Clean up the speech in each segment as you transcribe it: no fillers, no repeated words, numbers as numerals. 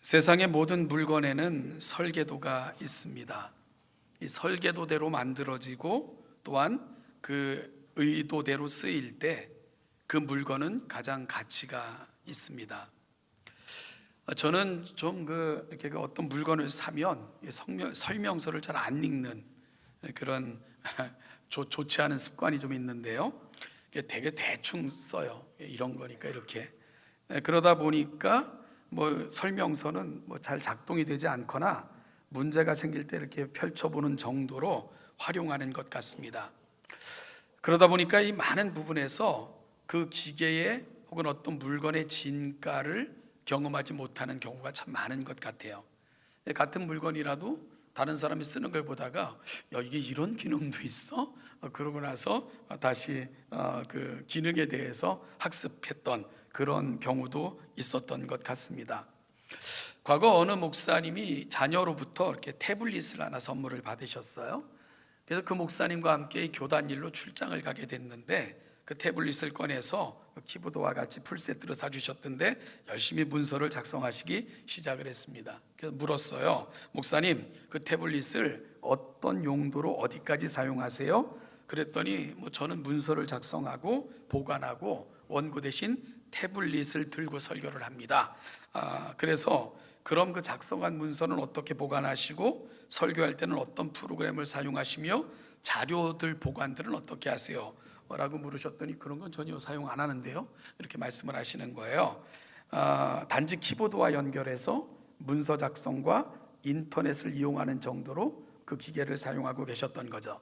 세상의 모든 물건에는 설계도가 있습니다. 이 설계도대로 만들어지고 또한 그 의도대로 쓰일 때 그 물건은 가장 가치가 있습니다. 저는 좀 이렇게 어떤 물건을 사면 설명서를 잘 안 읽는 그런 좋지 않은 습관이 좀 있는데요. 되게 대충 써요. 이런 거니까 이렇게. 그러다 보니까 설명서는 잘 작동이 되지 않거나 문제가 생길 때 이렇게 펼쳐보는 정도로 활용하는 것 같습니다. 그러다 보니까 이 많은 부분에서 그 기계의 혹은 어떤 물건의 진가를 경험하지 못하는 경우가 참 많은 것 같아요. 같은 물건이라도 다른 사람이 쓰는 걸 보다가 이게 이런 기능도 있어? 그러고 나서 다시 그 기능에 대해서 학습했던 그런 경우도 있었던 것 같습니다. 과거 어느 목사님이 자녀로부터 이렇게 태블릿을 하나 선물을 받으셨어요. 그래서 그 목사님과 함께 교단일로 출장을 가게 됐는데 그 태블릿을 꺼내서 키보드와 같이 풀세트로 사주셨던데 열심히 문서를 작성하시기 시작을 했습니다. 그래서 물었어요. 목사님, 그 태블릿을 어떤 용도로 어디까지 사용하세요? 그랬더니 저는 문서를 작성하고 보관하고 원고 대신 태블릿을 들고 설교를 합니다. 그래서 그럼 그 작성한 문서는 어떻게 보관하시고 설교할 때는 어떤 프로그램을 사용하시며 자료들 보관들은 어떻게 하세요? 라고 물으셨더니 그런 건 전혀 사용 안 하는데요, 이렇게 말씀을 하시는 거예요. 단지 키보드와 연결해서 문서 작성과 인터넷을 이용하는 정도로 그 기계를 사용하고 계셨던 거죠.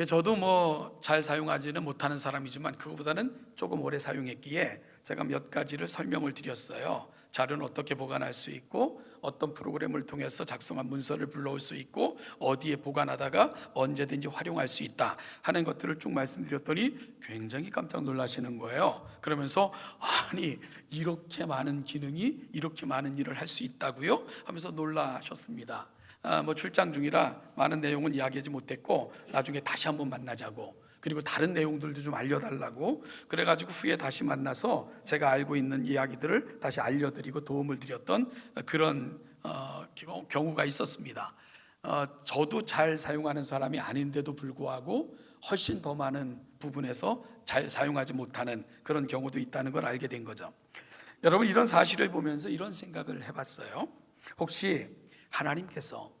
저도 잘 사용하지는 못하는 사람이지만 그거보다는 조금 오래 사용했기에 제가 몇 가지를 설명을 드렸어요. 자료는 어떻게 보관할 수 있고 어떤 프로그램을 통해서 작성한 문서를 불러올 수 있고 어디에 보관하다가 언제든지 활용할 수 있다 하는 것들을 쭉 말씀드렸더니 굉장히 깜짝 놀라시는 거예요. 그러면서 아니, 이렇게 많은 기능이 이렇게 많은 일을 할 수 있다고요? 하면서 놀라셨습니다. 출장 중이라 많은 내용은 이야기하지 못했고 나중에 다시 한번 만나자고, 그리고 다른 내용들도 좀 알려달라고 그래가지고 후에 다시 만나서 제가 알고 있는 이야기들을 다시 알려드리고 도움을 드렸던 그런 경우가 있었습니다. 저도 잘 사용하는 사람이 아닌데도 불구하고 훨씬 더 많은 부분에서 잘 사용하지 못하는 그런 경우도 있다는 걸 알게 된 거죠. 여러분, 이런 사실을 보면서 이런 생각을 해봤어요. 혹시 하나님께서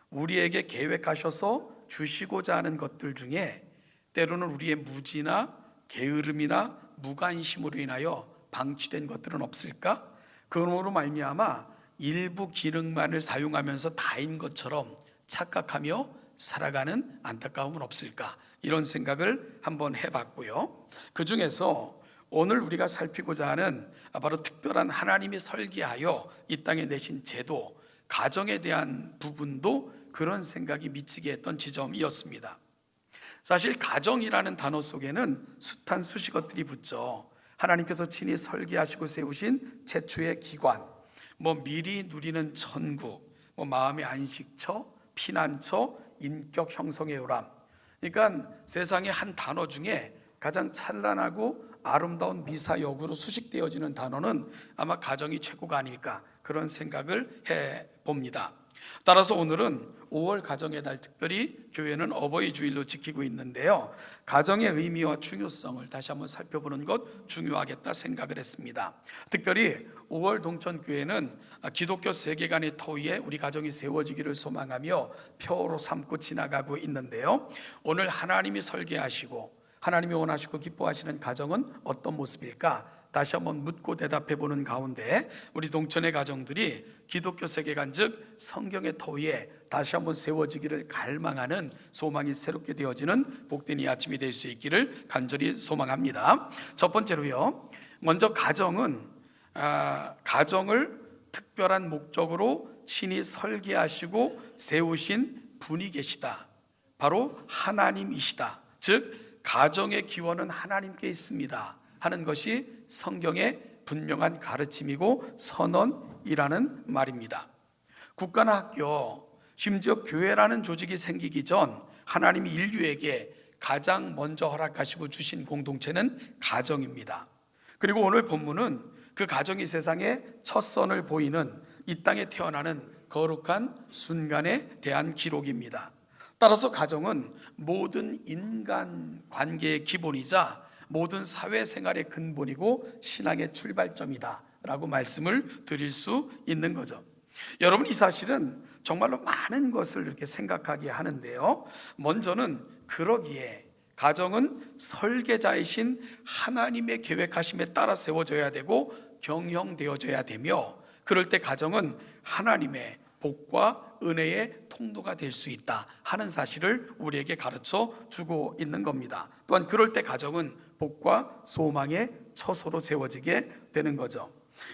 우리에게 계획하셔서 주시고자 하는 것들 중에 때로는 우리의 무지나 게으름이나 무관심으로 인하여 방치된 것들은 없을까? 그러므로 말미암아 일부 기능만을 사용하면서 다인 것처럼 착각하며 살아가는 안타까움은 없을까? 이런 생각을 한번 해봤고요. 그 중에서 오늘 우리가 살피고자 하는 바로 특별한 하나님이 설계하여 이 땅에 내신 제도, 가정에 대한 부분도 그런 생각이 미치게 했던 지점이었습니다. 사실 가정이라는 단어 속에는 숱한 수식어들이 붙죠. 하나님께서 친히 설계하시고 세우신 최초의 기관, 미리 누리는 천국, 마음의 안식처, 피난처, 인격 형성의 요람. 그러니까 세상의 한 단어 중에 가장 찬란하고 아름다운 미사역으로 수식되어지는 단어는 아마 가정이 최고가 아닐까, 그런 생각을 해봅니다. 따라서 오늘은 5월 가정의 달, 특별히 교회는 어버이 주일로 지키고 있는데요, 가정의 의미와 중요성을 다시 한번 살펴보는 것 중요하겠다 생각을 했습니다. 특별히 5월 동천교회는 기독교 세계관의 터위에 우리 가정이 세워지기를 소망하며 표로 삼고 지나가고 있는데요, 오늘 하나님이 설계하시고 하나님이 원하시고 기뻐하시는 가정은 어떤 모습일까? 다시 한번 묻고 대답해 보는 가운데 우리 동천의 가정들이 기독교 세계관, 즉 성경의 터위에 다시 한번 세워지기를 갈망하는 소망이 새롭게 되어지는 복된 이 아침이 될 수 있기를 간절히 소망합니다. 첫 번째로요, 먼저 가정은 가정을 특별한 목적으로 신이 설계하시고 세우신 분이 계시다. 바로 하나님이시다. 즉 가정의 기원은 하나님께 있습니다 하는 것이 성경의 분명한 가르침이고 선언이라는 말입니다. 국가나 학교, 심지어 교회라는 조직이 생기기 전 하나님이 인류에게 가장 먼저 허락하시고 주신 공동체는 가정입니다. 그리고 오늘 본문은 그 가정이 세상에 첫 선을 보이는 이 땅에 태어나는 거룩한 순간에 대한 기록입니다. 따라서 가정은 모든 인간 관계의 기본이자 모든 사회생활의 근본이고 신앙의 출발점이다 라고 말씀을 드릴 수 있는 거죠. 여러분, 이 사실은 정말로 많은 것을 이렇게 생각하게 하는데요, 먼저는 그러기에 가정은 설계자이신 하나님의 계획하심에 따라 세워져야 되고 경영되어져야 되며, 그럴 때 가정은 하나님의 복과 은혜의 통로가 될 수 있다 하는 사실을 우리에게 가르쳐 주고 있는 겁니다. 또한 그럴 때 가정은 복과 소망의 처소로 세워지게 되는 거죠.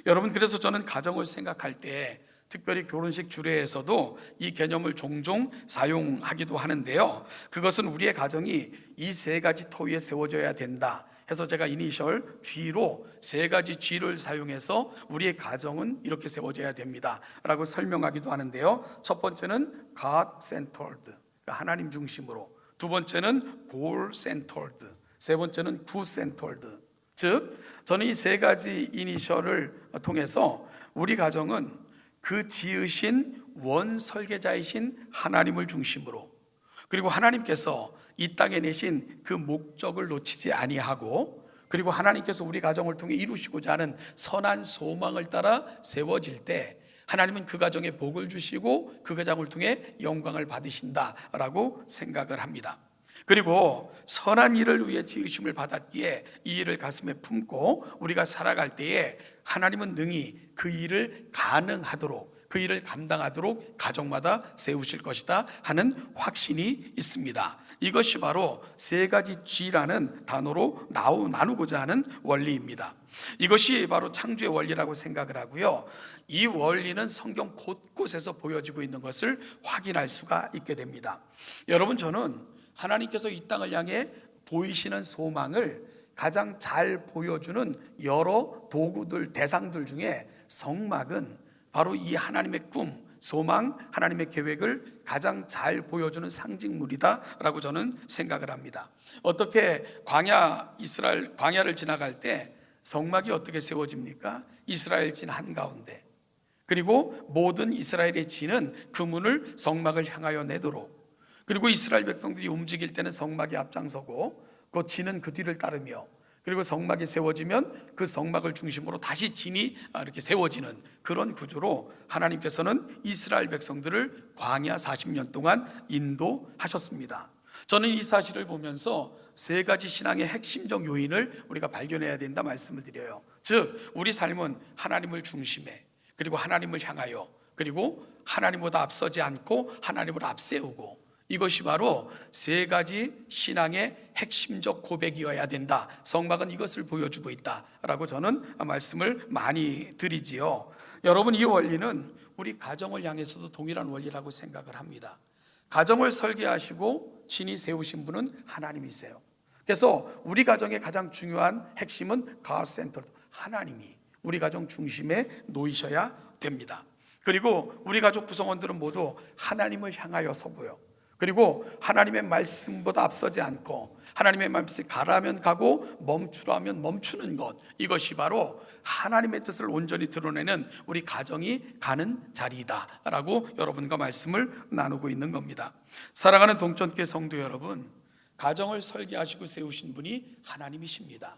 여러분, 그래서 저는 가정을 생각할 때 특별히 결혼식 주례에서도 이 개념을 종종 사용하기도 하는데요, 그것은 우리의 가정이 이 세 가지 터 위에 세워져야 된다 해서 제가 이니셜 G로 세 가지 G를 사용해서 우리의 가정은 이렇게 세워져야 됩니다 라고 설명하기도 하는데요, 첫 번째는 God-centered, 하나님 중심으로. 두 번째는 goal-centered. 세 번째는 good-centered. 즉, 저는 이 세 가지 이니셜을 통해서 우리 가정은 그 지으신 원 설계자이신 하나님을 중심으로, 그리고 하나님께서 이 땅에 내신 그 목적을 놓치지 아니하고, 그리고 하나님께서 우리 가정을 통해 이루시고자 하는 선한 소망을 따라 세워질 때 하나님은 그 가정에 복을 주시고 그 가정을 통해 영광을 받으신다라고 생각을 합니다. 그리고 선한 일을 위해 지으심을 받았기에 이 일을 가슴에 품고 우리가 살아갈 때에 하나님은 능히 그 일을 가능하도록, 그 일을 감당하도록 가정마다 세우실 것이다 하는 확신이 있습니다. 이것이 바로 세 가지 G라는 단어로 나누고자 하는 원리입니다. 이것이 바로 창조의 원리라고 생각을 하고요, 이 원리는 성경 곳곳에서 보여지고 있는 것을 확인할 수가 있게 됩니다. 여러분, 저는 하나님께서 이 땅을 향해 보이시는 소망을 가장 잘 보여주는 여러 도구들, 대상들 중에 성막은 바로 이 하나님의 꿈, 소망, 하나님의 계획을 가장 잘 보여주는 상징물이다라고 저는 생각을 합니다. 어떻게 광야를 지나갈 때 성막이 어떻게 세워집니까? 이스라엘 진 한가운데, 그리고 모든 이스라엘의 진은 그 문을 성막을 향하여 내도록, 그리고 이스라엘 백성들이 움직일 때는 성막이 앞장서고 그 진은 그 뒤를 따르며, 그리고 성막이 세워지면 그 성막을 중심으로 다시 진이 이렇게 세워지는 그런 구조로 하나님께서는 이스라엘 백성들을 광야 40년 동안 인도하셨습니다. 저는 이 사실을 보면서 세 가지 신앙의 핵심적 요인을 우리가 발견해야 된다 말씀을 드려요. 즉, 우리 삶은 하나님을 중심에, 그리고 하나님을 향하여, 그리고 하나님보다 앞서지 않고 하나님을 앞세우고, 이것이 바로 세 가지 신앙의 핵심적 고백이어야 된다. 성막은 이것을 보여주고 있다라고 저는 말씀을 많이 드리지요. 여러분, 이 원리는 우리 가정을 향해서도 동일한 원리라고 생각을 합니다. 가정을 설계하시고 진히 세우신 분은 하나님이세요. 그래서 우리 가정의 가장 중요한 핵심은 God-centered, 하나님이 우리 가정 중심에 놓이셔야 됩니다. 그리고 우리 가족 구성원들은 모두 하나님을 향하여 서고요, 그리고 하나님의 말씀보다 앞서지 않고 하나님의 말씀이 가라면 가고 멈추라면 멈추는 것, 이것이 바로 하나님의 뜻을 온전히 드러내는 우리 가정이 가는 자리이다라고 여러분과 말씀을 나누고 있는 겁니다. 사랑하는 동천교회 성도 여러분, 가정을 설계하시고 세우신 분이 하나님이십니다.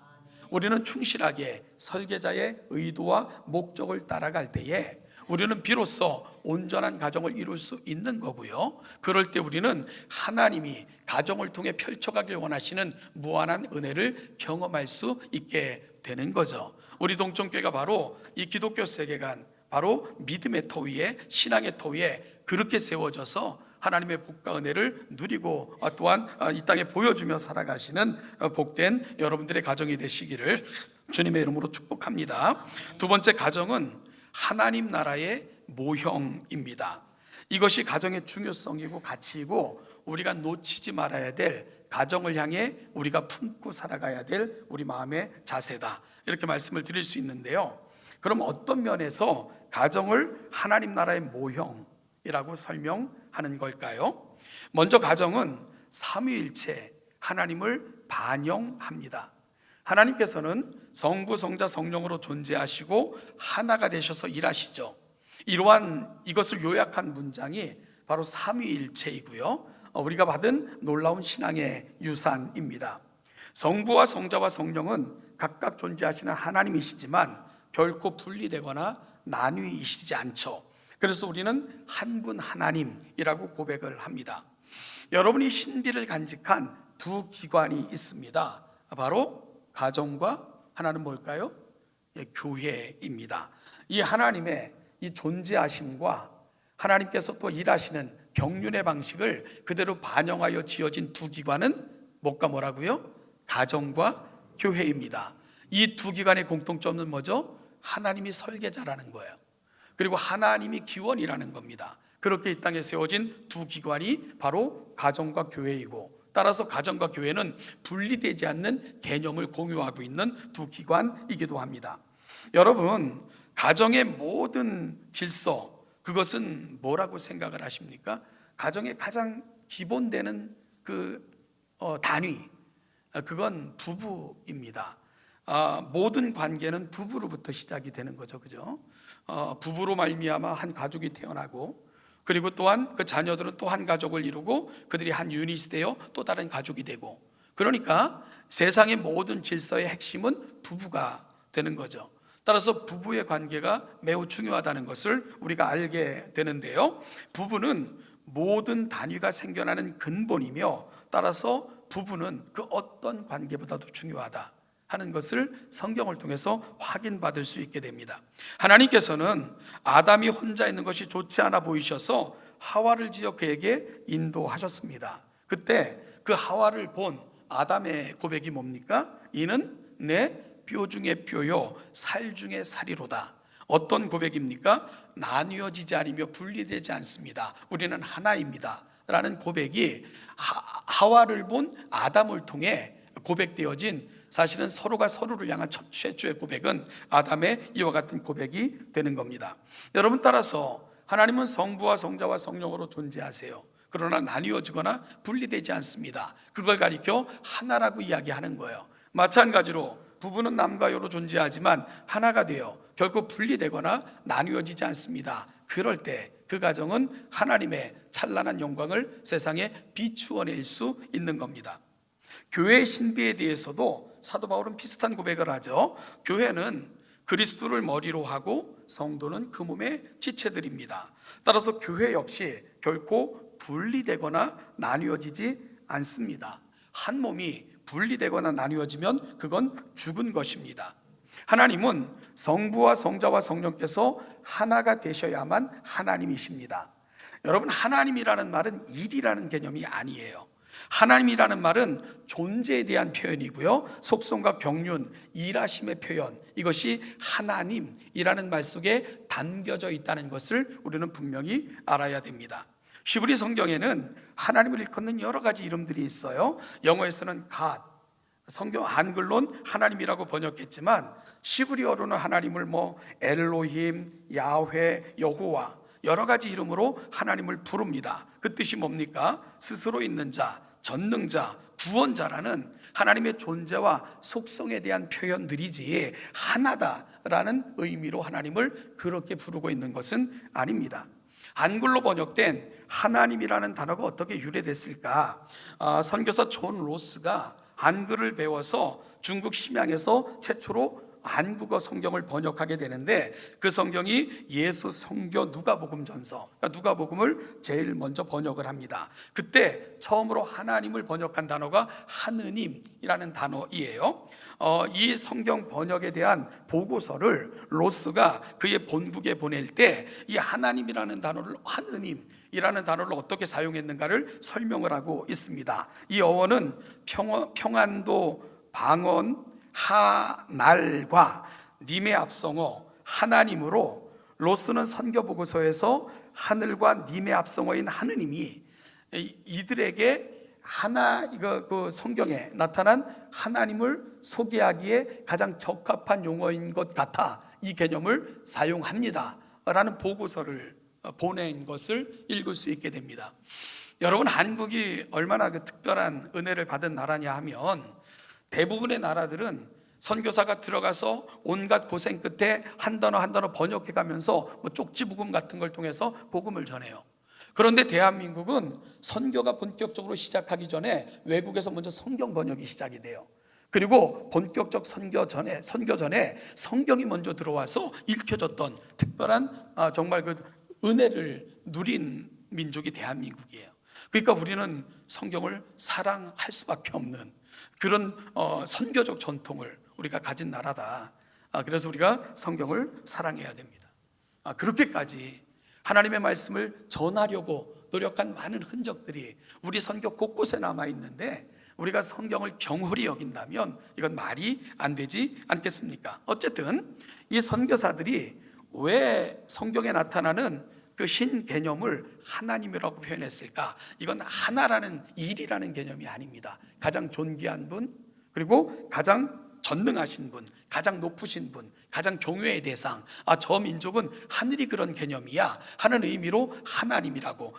우리는 충실하게 설계자의 의도와 목적을 따라갈 때에 우리는 비로소 온전한 가정을 이룰 수 있는 거고요, 그럴 때 우리는 하나님이 가정을 통해 펼쳐가길 원하시는 무한한 은혜를 경험할 수 있게 되는 거죠. 우리 동천교회가 바로 이 기독교 세계관, 바로 믿음의 터 위에, 신앙의 터 위에 그렇게 세워져서 하나님의 복과 은혜를 누리고 또한 이 땅에 보여주며 살아가시는 복된 여러분들의 가정이 되시기를 주님의 이름으로 축복합니다. 두 번째, 가정은 하나님 나라의 모형입니다. 이것이 가정의 중요성이고 가치이고 우리가 놓치지 말아야 될, 가정을 향해 우리가 품고 살아가야 될 우리 마음의 자세다, 이렇게 말씀을 드릴 수 있는데요, 그럼 어떤 면에서 가정을 하나님 나라의 모형이라고 설명하는 걸까요? 먼저 가정은 삼위일체 하나님을 반영합니다. 하나님께서는 성부, 성자, 성령으로 존재하시고 하나가 되셔서 일하시죠. 이러한 이것을 요약한 문장이 바로 삼위일체이고요, 우리가 받은 놀라운 신앙의 유산입니다. 성부와 성자와 성령은 각각 존재하시는 하나님이시지만 결코 분리되거나 나뉘이시지 않죠. 그래서 우리는 한 분 하나님이라고 고백을 합니다. 여러분이 신비를 간직한 두 기관이 있습니다. 바로 가정과 하나는 뭘까요? 교회입니다. 이 하나님의 이 존재하심과 하나님께서 또 일하시는 경륜의 방식을 그대로 반영하여 지어진 두 기관은 뭐가 뭐라고요? 가정과 교회입니다. 이 두 기관의 공통점은 뭐죠? 하나님이 설계자라는 거예요. 그리고 하나님이 기원이라는 겁니다. 그렇게 이 땅에 세워진 두 기관이 바로 가정과 교회이고, 따라서 가정과 교회는 분리되지 않는 개념을 공유하고 있는 두 기관이기도 합니다. 여러분, 가정의 모든 질서, 그것은 뭐라고 생각을 하십니까? 가정의 가장 기본되는 단위, 그건 부부입니다. 모든 관계는 부부로부터 시작이 되는 거죠, 그죠? 부부로 말미암아 한 가족이 태어나고, 그리고 또한 그 자녀들은 또 한 가족을 이루고 그들이 한 유닛이 되어 또 다른 가족이 되고, 그러니까 세상의 모든 질서의 핵심은 부부가 되는 거죠. 따라서 부부의 관계가 매우 중요하다는 것을 우리가 알게 되는데요, 부부는 모든 단위가 생겨나는 근본이며, 따라서 부부는 그 어떤 관계보다도 중요하다 하는 것을 성경을 통해서 확인받을 수 있게 됩니다. 하나님께서는 아담이 혼자 있는 것이 좋지 않아 보이셔서 하와를 지어 그에게 인도하셨습니다. 그때 그 하와를 본 아담의 고백이 뭡니까? 이는 내 뼈 중에 뼈요 살 중에 살이로다. 어떤 고백입니까? 나뉘어지지 않으며 분리되지 않습니다. 우리는 하나입니다 라는 고백이 하와를 본 아담을 통해 고백되어진, 사실은 서로가 서로를 향한 첫 최초의 고백은 아담의 이와 같은 고백이 되는 겁니다. 여러분, 따라서 하나님은 성부와 성자와 성령으로 존재하세요. 그러나 나뉘어지거나 분리되지 않습니다. 그걸 가리켜 하나라고 이야기하는 거예요. 마찬가지로 부부는 남과 여로 존재하지만 하나가 되어 결코 분리되거나 나뉘어지지 않습니다. 그럴 때 그 가정은 하나님의 찬란한 영광을 세상에 비추어낼 수 있는 겁니다. 교회의 신비에 대해서도 사도 바울은 비슷한 고백을 하죠. 교회는 그리스도를 머리로 하고 성도는 그 몸의 지체들입니다. 따라서 교회 역시 결코 분리되거나 나뉘어지지 않습니다. 한 몸이 분리되거나 나뉘어지면 그건 죽은 것입니다. 하나님은 성부와 성자와 성령께서 하나가 되셔야만 하나님이십니다. 여러분, 하나님이라는 말은 일이라는 개념이 아니에요. 하나님이라는 말은 존재에 대한 표현이고요, 속성과 경륜, 일하심의 표현, 이것이 하나님이라는 말 속에 담겨져 있다는 것을 우리는 분명히 알아야 됩니다. 히브리 성경에는 하나님을 일컫는 여러 가지 이름들이 있어요. 영어에서는 God, 성경 한글로는 하나님이라고 번역했지만 히브리어로는 하나님을 엘로힘, 야훼, 여호와, 여러 가지 이름으로 하나님을 부릅니다. 그 뜻이 뭡니까? 스스로 있는 자, 전능자, 구원자라는 하나님의 존재와 속성에 대한 표현들이지 하나다라는 의미로 하나님을 그렇게 부르고 있는 것은 아닙니다. 한글로 번역된 하나님이라는 단어가 어떻게 유래됐을까? 선교사 존 로스가 한글을 배워서 중국 심양에서 최초로 한국어 성경을 번역하게 되는데, 그 성경이 예수 성교 누가복음전서, 누가복음을 제일 먼저 번역을 합니다. 그때 처음으로 하나님을 번역한 단어가 하느님이라는 단어이에요. 이 성경 번역에 대한 보고서를 로스가 그의 본국에 보낼 때 이 하나님이라는 단어를, 하느님이라는 단어를 어떻게 사용했는가를 설명을 하고 있습니다. 이 어원은 평안도 방언 하날과 님의 앞성어 하나님으로, 로스는 선교 보고서에서 하늘과 님의 앞성어인 하느님이 이들에게 그 성경에 나타난 하나님을 소개하기에 가장 적합한 용어인 것 같아 이 개념을 사용합니다 라는 보고서를 보낸 것을 읽을 수 있게 됩니다. 여러분, 한국이 얼마나 특별한 은혜를 받은 나라냐 하면, 대부분의 나라들은 선교사가 들어가서 온갖 고생 끝에 한 단어 한 단어 번역해 가면서 쪽지 부금 같은 걸 통해서 복음을 전해요. 그런데 대한민국은 선교가 본격적으로 시작하기 전에 외국에서 먼저 성경 번역이 시작이 돼요. 그리고 본격적 선교 전에 성경이 먼저 들어와서 읽혀졌던 특별한 정말 그 은혜를 누린 민족이 대한민국이에요. 그러니까 우리는 성경을 사랑할 수밖에 없는 그런 선교적 전통을 우리가 가진 나라다. 그래서 우리가 성경을 사랑해야 됩니다. 그렇게까지 하나님의 말씀을 전하려고 노력한 많은 흔적들이 우리 선교 곳곳에 남아 있는데 우리가 성경을 경홀히 여긴다면 이건 말이 안 되지 않겠습니까? 어쨌든 이 선교사들이 왜 성경에 나타나는 그 신 개념을 하나님이라고 표현했을까? 이건 하나라는 일이라는 개념이 아닙니다. 가장 존귀한 분, 그리고 가장 전능하신 분, 가장 높으신 분, 가장 경외의 대상. 저 민족은 하늘이 그런 개념이야 하는 의미로 하느님이라고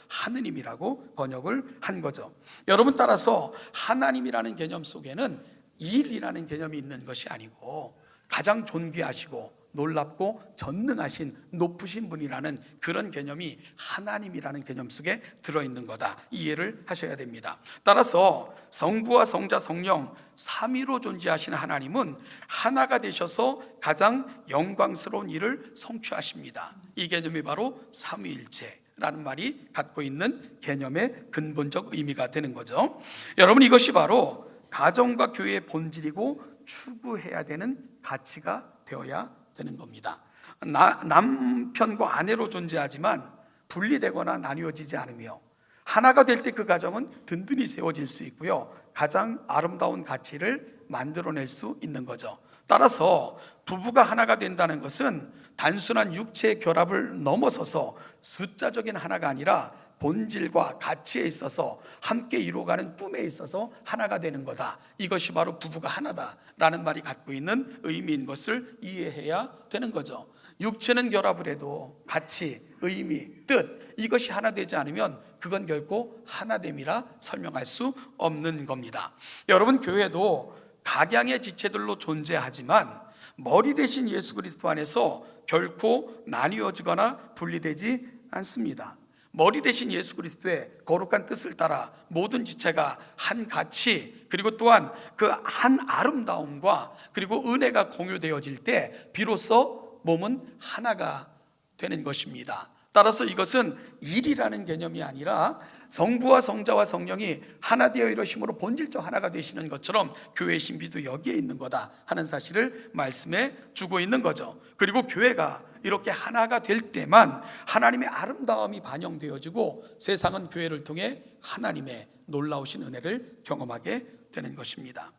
번역을 한 거죠. 여러분, 따라서 하나님이라는 개념 속에는 일이라는 개념이 있는 것이 아니고 가장 존귀하시고 놀랍고 전능하신 높으신 분이라는 그런 개념이 하나님이라는 개념 속에 들어있는 거다, 이해를 하셔야 됩니다. 따라서 성부와 성자 성령 삼위로 존재하시는 하나님은 하나가 되셔서 가장 영광스러운 일을 성취하십니다. 이 개념이 바로 삼위일체라는 말이 갖고 있는 개념의 근본적 의미가 되는 거죠. 여러분, 이것이 바로 가정과 교회의 본질이고 추구해야 되는 가치가 되어야 되는 겁니다. 남편과 아내로 존재하지만 분리되거나 나뉘어지지 않으며 하나가 될 때 그 가정은 든든히 세워질 수 있고요, 가장 아름다운 가치를 만들어낼 수 있는 거죠. 따라서 부부가 하나가 된다는 것은 단순한 육체의 결합을 넘어서서 숫자적인 하나가 아니라 본질과 가치에 있어서 함께 이루어가는 꿈에 있어서 하나가 되는 거다. 이것이 바로 부부가 하나다라는 말이 갖고 있는 의미인 것을 이해해야 되는 거죠. 육체는 결합을 해도 가치, 의미, 뜻, 이것이 하나 되지 않으면 그건 결코 하나됨이라 설명할 수 없는 겁니다. 여러분, 교회도 각양의 지체들로 존재하지만 머리 대신 예수 그리스도 안에서 결코 나뉘어지거나 분리되지 않습니다. 머리 대신 예수 그리스도의 거룩한 뜻을 따라 모든 지체가 한 가치, 그리고 또한 그 한 아름다움과 그리고 은혜가 공유되어질 때 비로소 몸은 하나가 되는 것입니다. 따라서 이것은 일이라는 개념이 아니라 성부와 성자와 성령이 하나 되어 이러심으로 본질적 하나가 되시는 것처럼 교회의 신비도 여기에 있는 거다 하는 사실을 말씀해 주고 있는 거죠. 그리고 교회가 이렇게 하나가 될 때만 하나님의 아름다움이 반영되어지고 세상은 교회를 통해 하나님의 놀라우신 은혜를 경험하게 되는 것입니다.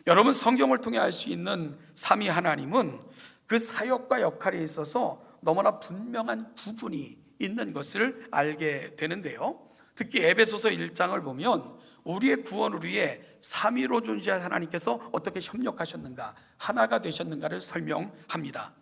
여러분, 성경을 통해 알 수 있는 삼위 하나님은 그 사역과 역할에 있어서 너무나 분명한 구분이 있는 것을 알게 되는데요, 특히 에베소서 1장을 보면 우리의 구원을 위해 삼위로 존재한 하나님께서 어떻게 협력하셨는가, 하나가 되셨는가를 설명합니다.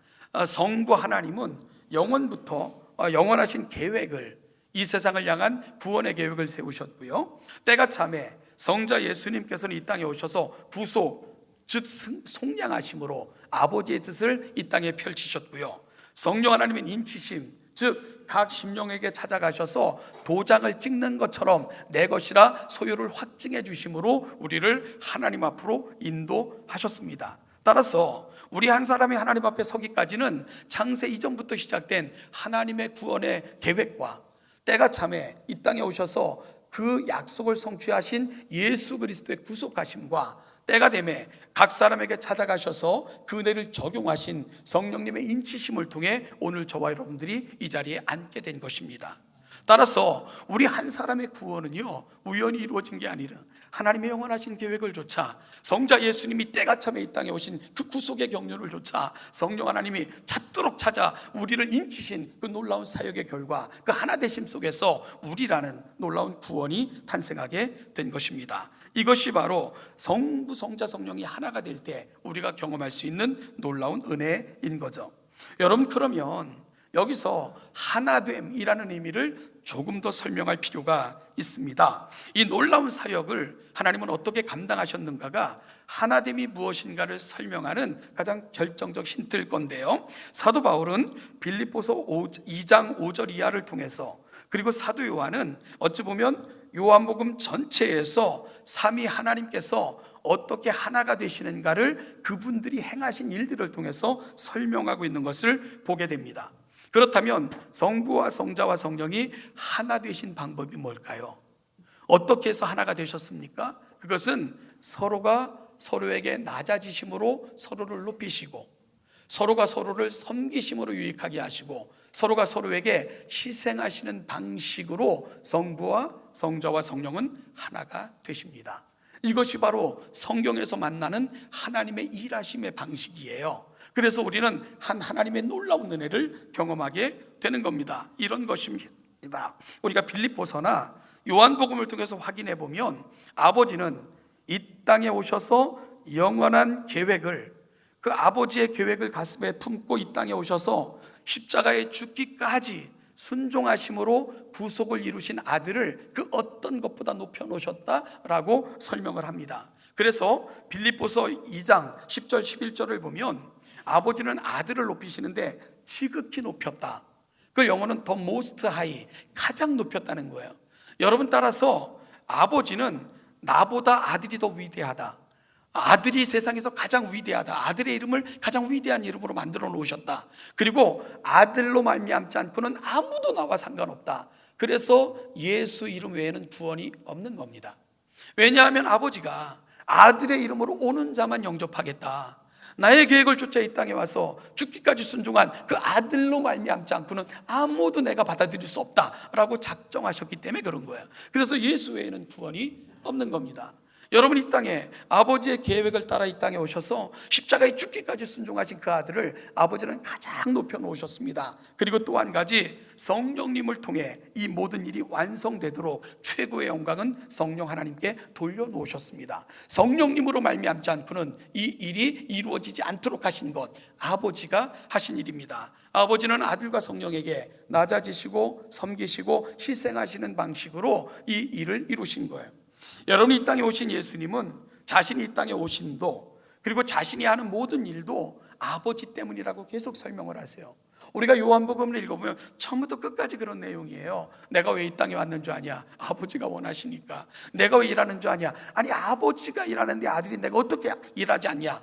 성부 하나님은 영원부터 영원하신 계획을, 이 세상을 향한 구원의 계획을 세우셨고요, 때가 참에 성자 예수님께서는 이 땅에 오셔서 구속, 즉 속량하심으로 아버지의 뜻을 이 땅에 펼치셨고요, 성령 하나님의 인치심, 즉 각 심령에게 찾아가셔서 도장을 찍는 것처럼 내 것이라 소유를 확증해 주심으로 우리를 하나님 앞으로 인도하셨습니다. 따라서 우리 한 사람이 하나님 앞에 서기까지는 창세 이전부터 시작된 하나님의 구원의 계획과 때가 참에 이 땅에 오셔서 그 약속을 성취하신 예수 그리스도의 구속하심과 때가 되매 각 사람에게 찾아가셔서 그 은혜를 적용하신 성령님의 인치심을 통해 오늘 저와 여러분들이 이 자리에 앉게 된 것입니다. 따라서 우리 한 사람의 구원은요, 우연히 이루어진 게 아니라 하나님의 영원하신 계획을 조차, 성자 예수님이 때가 참에 이 땅에 오신 그 구속의 경륜을 조차 성령 하나님이 찾도록 찾아 우리를 인치신 그 놀라운 사역의 결과, 그 하나 되심 속에서 우리라는 놀라운 구원이 탄생하게 된 것입니다. 이것이 바로 성부, 성자, 성령이 하나가 될 때 우리가 경험할 수 있는 놀라운 은혜인 거죠. 여러분, 그러면 여기서 하나됨이라는 의미를 조금 더 설명할 필요가 있습니다. 이 놀라운 사역을 하나님은 어떻게 감당하셨는가가 하나됨이 무엇인가를 설명하는 가장 결정적 힌트일 건데요, 사도 바울은 빌립보서 2장 5절 이하를 통해서, 그리고 사도 요한은 어찌 보면 요한복음 전체에서 삼위 하나님께서 어떻게 하나가 되시는가를 그분들이 행하신 일들을 통해서 설명하고 있는 것을 보게 됩니다. 그렇다면 성부와 성자와 성령이 하나 되신 방법이 뭘까요? 어떻게 해서 하나가 되셨습니까? 그것은 서로가 서로에게 낮아지심으로 서로를 높이시고, 서로가 서로를 섬기심으로 유익하게 하시고, 서로가 서로에게 희생하시는 방식으로 성부와 성자와 성령은 하나가 되십니다. 이것이 바로 성경에서 만나는 하나님의 일하심의 방식이에요. 그래서 우리는 한 하나님의 놀라운 은혜를 경험하게 되는 겁니다. 이런 것입니다. 우리가 빌립보서나 요한복음을 통해서 확인해 보면 아버지는 이 땅에 오셔서 영원한 계획을, 그 아버지의 계획을 가슴에 품고 이 땅에 오셔서 십자가에 죽기까지 순종하심으로 구속을 이루신 아들을 그 어떤 것보다 높여놓으셨다라고 설명을 합니다. 그래서 빌립보서 2장 10절 11절을 보면 아버지는 아들을 높이시는데 지극히 높였다. 그 영어는 the most high, 가장 높였다는 거예요. 여러분, 따라서 아버지는 나보다 아들이 더 위대하다, 아들이 세상에서 가장 위대하다, 아들의 이름을 가장 위대한 이름으로 만들어 놓으셨다, 그리고 아들로 말미암지 않고는 아무도 나와 상관없다. 그래서 예수 이름 외에는 구원이 없는 겁니다. 왜냐하면 아버지가 아들의 이름으로 오는 자만 영접하겠다, 나의 계획을 쫓아 이 땅에 와서 죽기까지 순종한 그 아들로 말미암지 않고는 아무도 내가 받아들일 수 없다라고 작정하셨기 때문에 그런 거예요. 그래서 예수 외에는 구원이 없는 겁니다. 여러분, 이 땅에 아버지의 계획을 따라 이 땅에 오셔서 십자가에 죽기까지 순종하신 그 아들을 아버지는 가장 높여 놓으셨습니다. 그리고 또 한 가지, 성령님을 통해 이 모든 일이 완성되도록 최고의 영광은 성령 하나님께 돌려놓으셨습니다. 성령님으로 말미암지 않고는 이 일이 이루어지지 않도록 하신 것, 아버지가 하신 일입니다. 아버지는 아들과 성령에게 낮아지시고 섬기시고 희생하시는 방식으로 이 일을 이루신 거예요. 여러분, 이 땅에 오신 예수님은 자신이 이 땅에 오신도, 그리고 자신이 하는 모든 일도 아버지 때문이라고 계속 설명을 하세요. 우리가 요한복음을 읽어보면 처음부터 끝까지 그런 내용이에요. 내가 왜 이 땅에 왔는 줄 아냐? 아버지가 원하시니까. 내가 왜 일하는 줄 아냐? 아니, 아버지가 일하는데 아들이 내가 어떻게 일하지 않냐?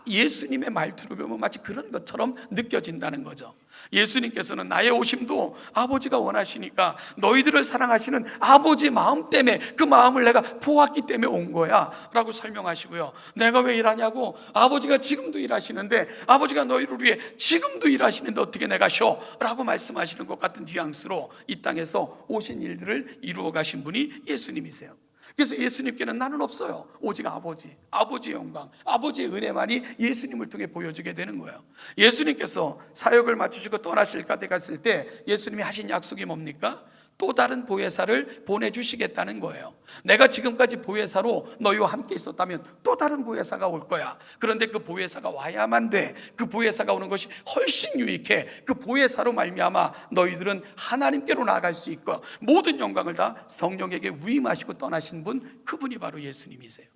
예수님의 말투를 보면 마치 그런 것처럼 느껴진다는 거죠. 예수님께서는 나의 오심도 아버지가 원하시니까, 너희들을 사랑하시는 아버지의 마음 때문에, 그 마음을 내가 보았기 때문에 온 거야 라고 설명하시고요. 내가 왜 일하냐고? 아버지가 지금도 일하시는데, 아버지가 너희를 위해 지금도 일하시는데 어떻게 내가 쉬어? 라고 말씀하시는 것 같은 뉘앙스로 이 땅에서 오신 일들을 이루어 가신 분이 예수님이세요. 그래서 예수님께는 나는 없어요. 오직 아버지의 영광, 아버지의 은혜만이 예수님을 통해 보여지게 되는 거예요. 예수님께서 사역을 마치시고 떠나실 때 갔을 때 예수님이 하신 약속이 뭡니까? 또 다른 보혜사를 보내주시겠다는 거예요. 내가 지금까지 보혜사로 너희와 함께 있었다면 또 다른 보혜사가 올 거야. 그런데 그 보혜사가 와야만 돼. 그 보혜사가 오는 것이 훨씬 유익해. 그 보혜사로 말미암아 너희들은 하나님께로 나아갈 수 있고, 모든 영광을 다 성령에게 위임하시고 떠나신 분, 그분이 바로 예수님이세요.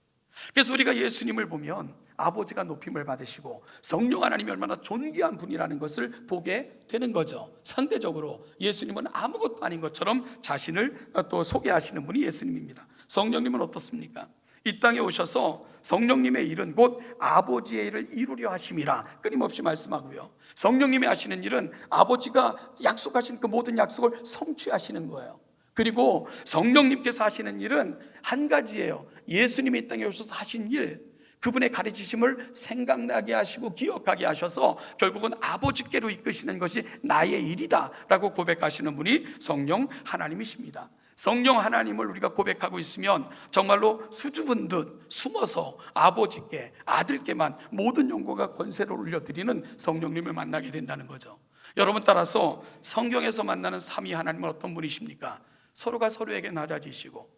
그래서 우리가 예수님을 보면 아버지가 높임을 받으시고 성령 하나님이 얼마나 존귀한 분이라는 것을 보게 되는 거죠. 상대적으로 예수님은 아무것도 아닌 것처럼 자신을 또 소개하시는 분이 예수님입니다. 성령님은 어떻습니까? 이 땅에 오셔서 성령님의 일은 곧 아버지의 일을 이루려 하심이라 끊임없이 말씀하고요. 성령님이 하시는 일은 아버지가 약속하신 그 모든 약속을 성취하시는 거예요. 그리고 성령님께서 하시는 일은 한 가지예요. 예수님이 이 땅에 오셔서 하신 일, 그분의 가르치심을 생각나게 하시고 기억하게 하셔서 결국은 아버지께로 이끄시는 것이 나의 일이다 라고 고백하시는 분이 성령 하나님이십니다. 성령 하나님을 우리가 고백하고 있으면 정말로 수줍은 듯 숨어서 아버지께, 아들께만 모든 영광과 권세를 올려드리는 성령님을 만나게 된다는 거죠. 여러분, 따라서 성경에서 만나는 삼위 하나님은 어떤 분이십니까? 서로가 서로에게 낮아지시고,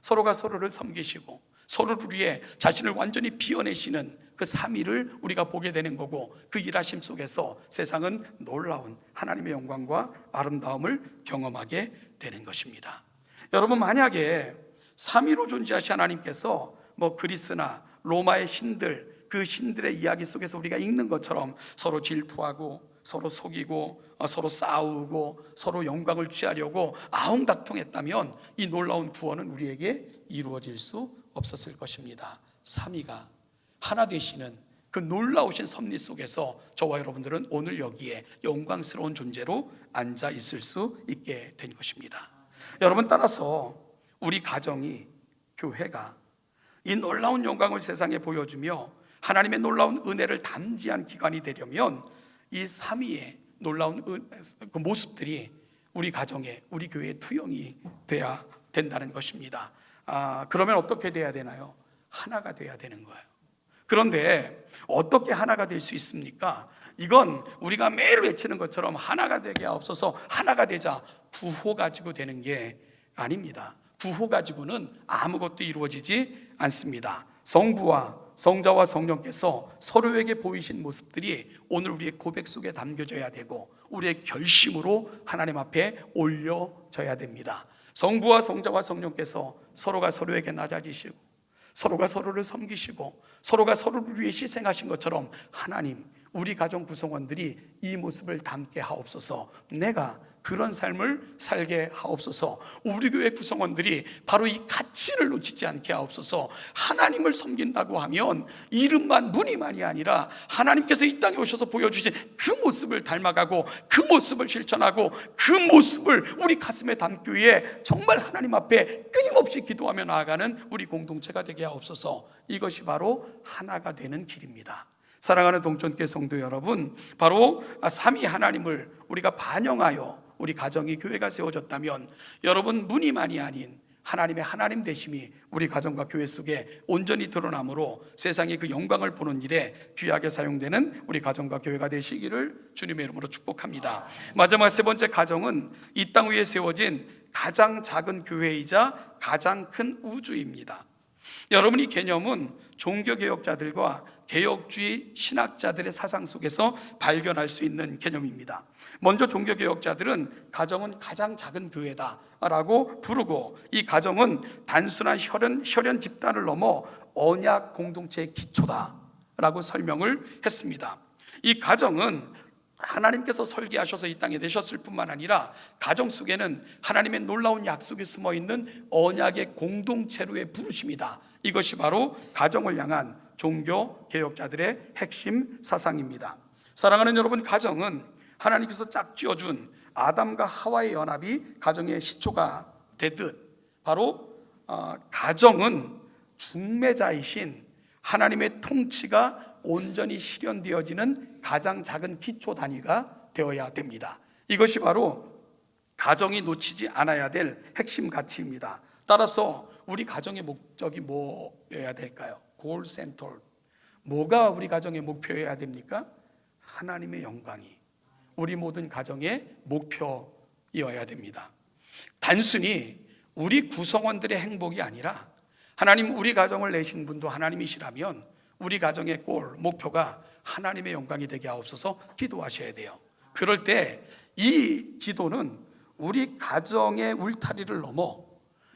서로가 서로를 섬기시고, 서로를 위해 자신을 완전히 비워내시는 그 삼위를 우리가 보게 되는 거고, 그 일하심 속에서 세상은 놀라운 하나님의 영광과 아름다움을 경험하게 되는 것입니다. 여러분, 만약에 삼위로 존재하신 하나님께서 그리스나 로마의 신들, 그 신들의 이야기 속에서 우리가 읽는 것처럼 서로 질투하고 서로 속이고 서로 싸우고 서로 영광을 취하려고 아웅다통했다면 이 놀라운 구원은 우리에게 이루어질 수 없었을 것입니다. 삼위가 하나 되시는 그 놀라우신 섭리 속에서 저와 여러분들은 오늘 여기에 영광스러운 존재로 앉아 있을 수 있게 된 것입니다. 여러분, 따라서 우리 가정이, 교회가 이 놀라운 영광을 세상에 보여주며 하나님의 놀라운 은혜를 담지한 기관이 되려면 이 삼위의 놀라운 그 모습들이 우리 가정에, 우리 교회에 투영이 돼야 된다는 것입니다. 그러면 어떻게 돼야 되나요? 하나가 돼야 되는 거예요. 그런데 어떻게 하나가 될 수 있습니까? 이건 우리가 매일 외치는 것처럼 하나가 되게 하옵소서, 하나가 되자, 구호 가지고 되는 게 아닙니다. 구호 가지고는 아무것도 이루어지지 않습니다. 성부와 성자와 성령께서 서로에게 보이신 모습들이 오늘 우리의 고백 속에 담겨져야 되고 우리의 결심으로 하나님 앞에 올려져야 됩니다. 성부와 성자와 성령께서 서로가 서로에게 낮아지시고 서로가 서로를 섬기시고 서로가 서로를 위해 희생하신 것처럼 하나님, 우리 가정 구성원들이 이 모습을 담게 하옵소서. 내가 그런 삶을 살게 하옵소서. 우리 교회 구성원들이 바로 이 가치를 놓치지 않게 하옵소서. 하나님을 섬긴다고 하면 이름만, 무늬만이 아니라 하나님께서 이 땅에 오셔서 보여주신 그 모습을 닮아가고 그 모습을 실천하고 그 모습을 우리 가슴에 담기 위해 정말 하나님 앞에 끊임없이 기도하며 나아가는 우리 공동체가 되게 하옵소서. 이것이 바로 하나가 되는 길입니다. 사랑하는 동천교회 성도 여러분, 바로 삼위 하나님을 우리가 반영하여 우리 가정이, 교회가 세워졌다면 여러분, 무늬만이 아닌 하나님의 하나님 되심이 우리 가정과 교회 속에 온전히 드러나므로 세상의 그 영광을 보는 일에 귀하게 사용되는 우리 가정과 교회가 되시기를 주님의 이름으로 축복합니다. 마지막 세 번째 가정은 이 땅 위에 세워진 가장 작은 교회이자 가장 큰 우주입니다. 여러분, 이 개념은 종교개혁자들과 개혁주의 신학자들의 사상 속에서 발견할 수 있는 개념입니다. 먼저 종교개혁자들은 가정은 가장 작은 교회다라고 부르고, 이 가정은 단순한 혈연 집단을 넘어 언약 공동체의 기초다라고 설명을 했습니다. 이 가정은 하나님께서 설계하셔서 이 땅에 내셨을 뿐만 아니라 가정 속에는 하나님의 놀라운 약속이 숨어 있는 언약의 공동체로의 부르심이다. 이것이 바로 가정을 향한 종교 개혁자들의 핵심 사상입니다. 사랑하는 여러분, 가정은 하나님께서 짝지어준 아담과 하와의 연합이 가정의 시초가 되듯 바로 가정은 중매자이신 하나님의 통치가 온전히 실현되어지는 가장 작은 기초 단위가 되어야 됩니다. 이것이 바로 가정이 놓치지 않아야 될 핵심 가치입니다. 따라서 우리 가정의 목적이 뭐여야 될까요? 골 센터. 뭐가 우리 가정의 목표여야 됩니까? 하나님의 영광이 우리 모든 가정의 목표이어야 됩니다. 단순히 우리 구성원들의 행복이 아니라 하나님, 우리 가정을 내신 분도 하나님이시라면 우리 가정의 골, 목표가 하나님의 영광이 되게 하옵소서 기도하셔야 돼요. 그럴 때 이 기도는 우리 가정의 울타리를 넘어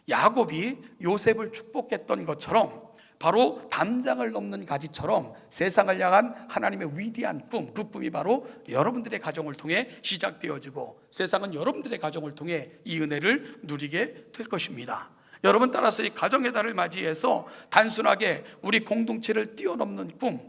야곱이 요셉을 축복했던 것처럼 바로 담장을 넘는 가지처럼 세상을 향한 하나님의 위대한 꿈, 그 꿈이 바로 여러분들의 가정을 통해 시작되어지고 세상은 여러분들의 가정을 통해 이 은혜를 누리게 될 것입니다. 여러분, 따라서 이 가정의 달을 맞이해서 단순하게 우리 공동체를 뛰어넘는 꿈,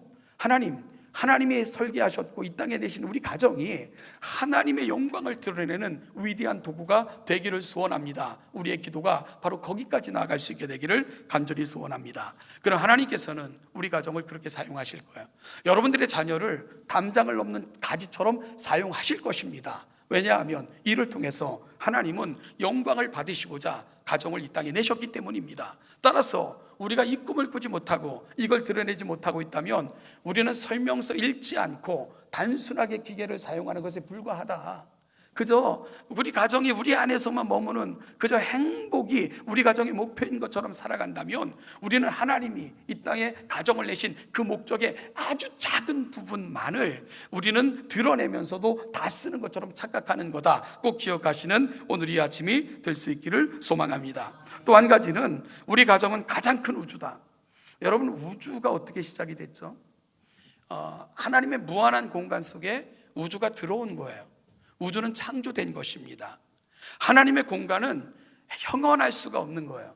하나님이 설계하셨고 이 땅에 내신 우리 가정이 하나님의 영광을 드러내는 위대한 도구가 되기를 소원합니다. 우리의 기도가 바로 거기까지 나아갈 수 있게 되기를 간절히 소원합니다. 그럼 하나님께서는 우리 가정을 그렇게 사용하실 거예요. 여러분들의 자녀를 담장을 넘는 가지처럼 사용하실 것입니다. 왜냐하면 이를 통해서 하나님은 영광을 받으시고자 가정을 이 땅에 내셨기 때문입니다. 따라서 우리가 이 꿈을 꾸지 못하고 이걸 드러내지 못하고 있다면 우리는 설명서 읽지 않고 단순하게 기계를 사용하는 것에 불과하다. 그저 우리 가정이 우리 안에서만 머무는 그저 행복이 우리 가정의 목표인 것처럼 살아간다면 우리는 하나님이 이 땅에 가정을 내신 그 목적의 아주 작은 부분만을 우리는 드러내면서도 다 쓰는 것처럼 착각하는 거다. 꼭 기억하시는 오늘 이 아침이 될 수 있기를 소망합니다. 또 한 가지는 우리 가정은 가장 큰 우주다. 여러분, 우주가 어떻게 시작이 됐죠? 하나님의 무한한 공간 속에 우주가 들어온 거예요. 우주는 창조된 것입니다. 하나님의 공간은 형언할 수가 없는 거예요.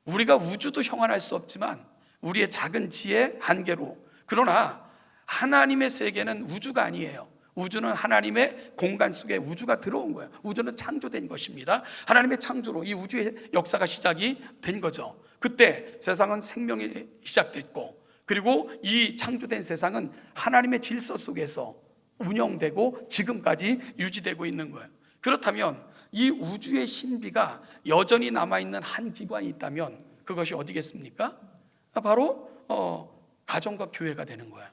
우리가 우주도 형언할 수 없지만 우리의 작은 지혜 한계로, 그러나 하나님의 세계는 우주가 아니에요. 우주는 하나님의 공간 속에 우주가 들어온 거예요. 우주는 창조된 것입니다. 하나님의 창조로 이 우주의 역사가 시작이 된 거죠. 그때 세상은 생명이 시작됐고, 그리고 이 창조된 세상은 하나님의 질서 속에서 운영되고 지금까지 유지되고 있는 거예요. 그렇다면 이 우주의 신비가 여전히 남아있는 한 기관이 있다면 그것이 어디겠습니까? 바로 가정과 교회가 되는 거예요.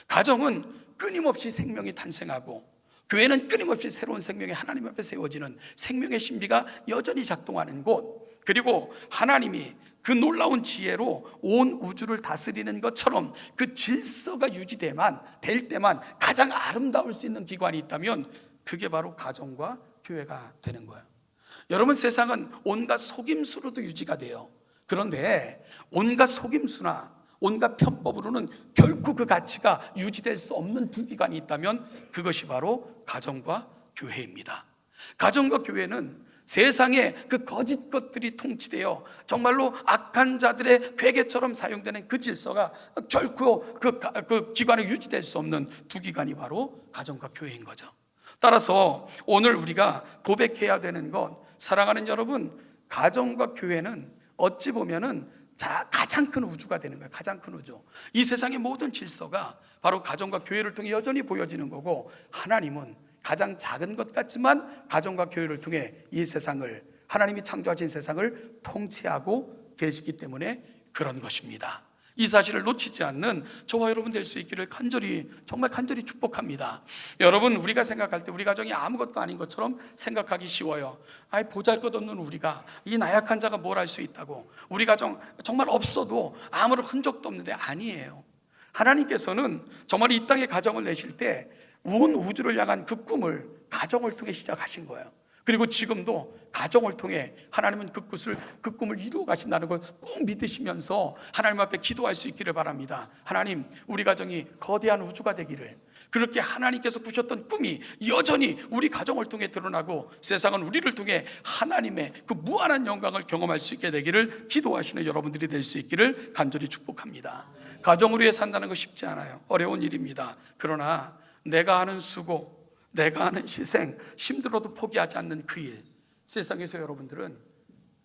가정은 끊임없이 생명이 탄생하고, 교회는 끊임없이 새로운 생명이 하나님 앞에 세워지는 생명의 신비가 여전히 작동하는 곳, 그리고 하나님이 그 놀라운 지혜로 온 우주를 다스리는 것처럼 그 질서가 될 때만 가장 아름다울 수 있는 기관이 있다면 그게 바로 가정과 교회가 되는 거예요. 여러분, 세상은 온갖 속임수로도 유지가 돼요. 그런데 온갖 속임수나 온갖 편법으로는 결코 그 가치가 유지될 수 없는 두 기관이 있다면 그것이 바로 가정과 교회입니다. 가정과 교회는 세상에 그 거짓 것들이 통치되어 정말로 악한 자들의 괴계처럼 사용되는 그 질서가 결코 그 기관에 유지될 수 없는 두 기관이 바로 가정과 교회인 거죠. 따라서 오늘 우리가 고백해야 되는 건, 사랑하는 여러분, 가정과 교회는 어찌 보면은 가장 큰 우주가 되는 거예요. 가장 큰 우주. 이 세상의 모든 질서가 바로 가정과 교회를 통해 여전히 보여지는 거고, 하나님은 가장 작은 것 같지만 가정과 교회를 통해 이 세상을, 하나님이 창조하신 세상을 통치하고 계시기 때문에 그런 것입니다. 이 사실을 놓치지 않는 저와 여러분 될 수 있기를 정말 간절히 축복합니다. 여러분, 우리가 생각할 때 우리 가정이 아무것도 아닌 것처럼 생각하기 쉬워요. 보잘것없는 우리가, 이 나약한 자가 뭘 할 수 있다고, 우리 가정 정말 없어도 아무런 흔적도 없는데, 아니에요. 하나님께서는 정말 이 땅에 가정을 내실 때 온 우주를 향한 그 꿈을 가정을 통해 시작하신 거예요. 그리고 지금도 가정을 통해 하나님은 그 꿈을 이루어 가신다는 걸 꼭 믿으시면서 하나님 앞에 기도할 수 있기를 바랍니다. 하나님, 우리 가정이 거대한 우주가 되기를, 그렇게 하나님께서 꾸셨던 꿈이 여전히 우리 가정을 통해 드러나고 세상은 우리를 통해 하나님의 그 무한한 영광을 경험할 수 있게 되기를 기도하시는 여러분들이 될 수 있기를 간절히 축복합니다. 가정을 위해 산다는 거 쉽지 않아요. 어려운 일입니다. 그러나 내가 하는 수고, 내가 하는 희생, 힘들어도 포기하지 않는 그 일, 세상에서 여러분들은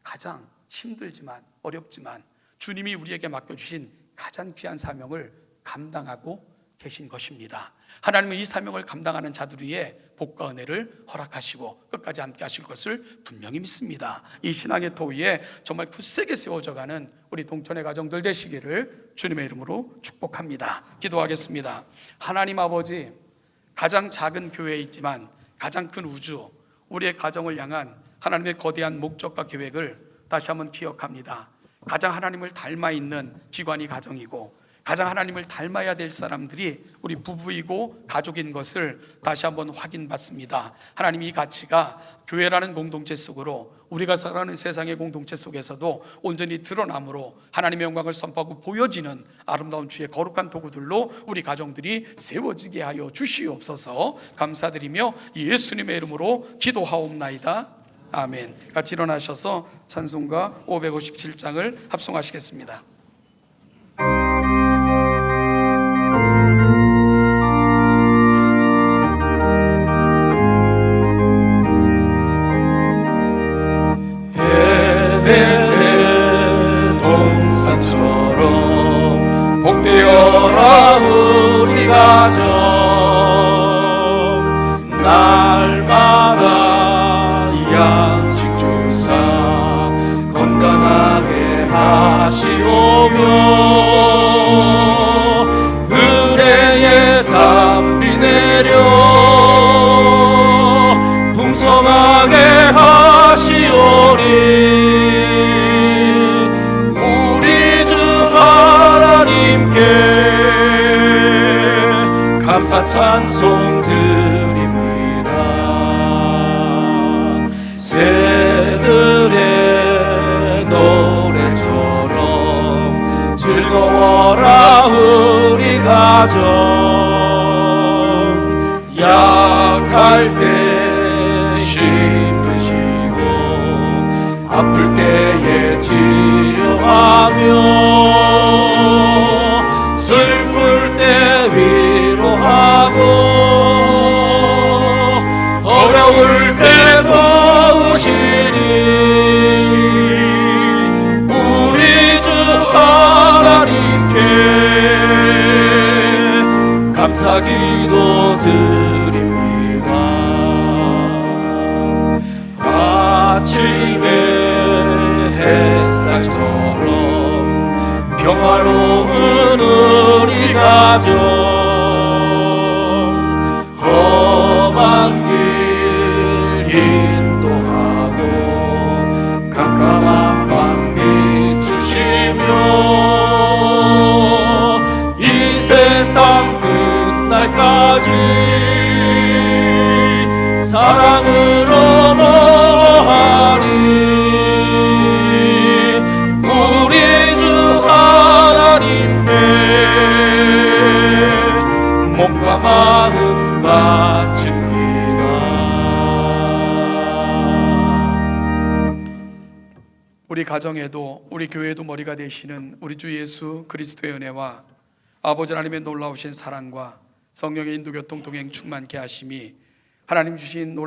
가장 힘들지만 어렵지만 주님이 우리에게 맡겨주신 가장 귀한 사명을 감당하고 계신 것입니다. 하나님은 이 사명을 감당하는 자들 위에 복과 은혜를 허락하시고 끝까지 함께 하실 것을 분명히 믿습니다. 이 신앙의 터 위에 정말 굳세게 세워져가는 우리 동천의 가정들 되시기를 주님의 이름으로 축복합니다. 기도하겠습니다. 하나님 아버지, 가장 작은 교회이지만 가장 큰 우주, 우리의 가정을 향한 하나님의 거대한 목적과 계획을 다시 한번 기억합니다. 가장 하나님을 닮아 있는 기관이 가정이고, 가장 하나님을 닮아야 될 사람들이 우리 부부이고 가족인 것을 다시 한번 확인받습니다. 하나님, 이 가치가 교회라는 공동체 속으로, 우리가 살아가는 세상의 공동체 속에서도 온전히 드러남으로 하나님의 영광을 선포하고 보여지는 아름다운 주의 거룩한 도구들로 우리 가정들이 세워지게 하여 주시옵소서. 감사드리며 예수님의 이름으로 기도하옵나이다. 아멘. 같이 일어나셔서 찬송가 557장을 합송하시겠습니다. 에덴의 동산처럼 복되어라 우리 가정, 날마다 양식 주사 건강하게 하시오. 우리 주 하나님께 감사 찬송 드립니다. 새들의 노래처럼 즐거워라 우리 가정. 약할 때 힘드시고 아플 때에 치료하며 슬플 때 위로하고 어려울 때 도우시니 우리 주 하나님께 감사기도 드립니다. 아침에 햇살처럼 평화로운 우리 가정. 험한 길 인도하고 캄캄한 밤 비추시며 이 세상 끝날까지 사랑으로 보호하니 우리 주 하나님께 몸과 마음 바칩니다. 우리 가정에도 우리 교회도 머리가 되시는 우리 주 예수 그리스도의 은혜와 아버지 하나님의 놀라우신 사랑과 성령의 인도교통 동행 충만케 하심이 하나님 주신